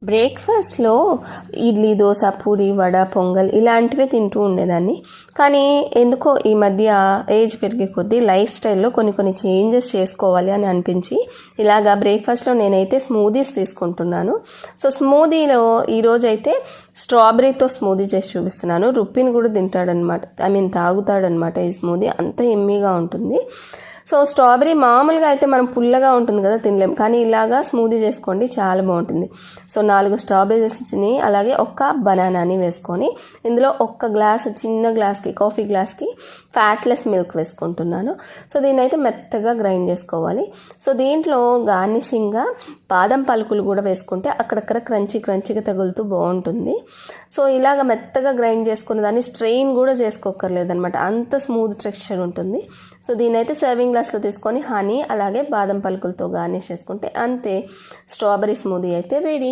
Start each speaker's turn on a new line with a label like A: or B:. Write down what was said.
A: బ్రేక్ఫాస్ట్లో ఇడ్లీ, దోశ, పూరి, వడ, పొంగల్ ఇలాంటివే తింటూ ఉండేదాన్ని. కానీ ఎందుకో ఈ మధ్య ఏజ్ పెరిగే కొద్దీ లైఫ్ స్టైల్లో కొన్ని చేంజెస్ చేసుకోవాలి అని అనిపించి ఇలాగా బ్రేక్ఫాస్ట్లో నేనైతే స్మూదీస్ తీసుకుంటున్నాను. సో స్మూదీలో ఈరోజు అయితే స్ట్రాబెర్రీతో స్మూదీ చేసి చూపిస్తున్నాను. రుప్పిని కూడా తింటాడనమాట, తాగుతాడనమాట. ఈ స్మూదీ అంత ఎమ్మీగా ఉంటుంది. సో స్ట్రాబెర్రీ మామూలుగా అయితే మనం పుల్లగా ఉంటుంది కదా, తినలేం. కానీ ఇలాగా స్మూదీ చేసుకోండి, చాలా బాగుంటుంది. సో 4 స్ట్రాబెర్రీస్ని అలాగే ఒక్క బనానాని వేసుకొని ఇందులో ఒక్క గ్లాస్, చిన్న గ్లాస్కి, కాఫీ గ్లాస్కి ఫ్యాట్లెస్ మిల్క్ వేసుకుంటున్నాను. సో దీన్ని అయితే మెత్తగా గ్రైండ్ చేసుకోవాలి. సో దీంట్లో గార్నిషింగ్గా బాదం పలుకులు కూడా వేసుకుంటే అక్కడక్కడ క్రంచీగా తగులుతూ బాగుంటుంది. సో ఇలాగ మెత్తగా గ్రైండ్ చేసుకున్న దాన్ని స్ట్రెయిన్ కూడా చేసుకోకర్లేదనమాట, అంత స్మూత్ టెక్స్చర్ ఉంటుంది. సో దీని అయితే సర్వింగ్ గ్లాస్లో తీసుకొని హనీ అలాగే బాదం పలుకులతో గార్నిష్ చేసుకుంటే అంతే, స్ట్రాబెర్రీ స్మూదీ అయితే రెడీ.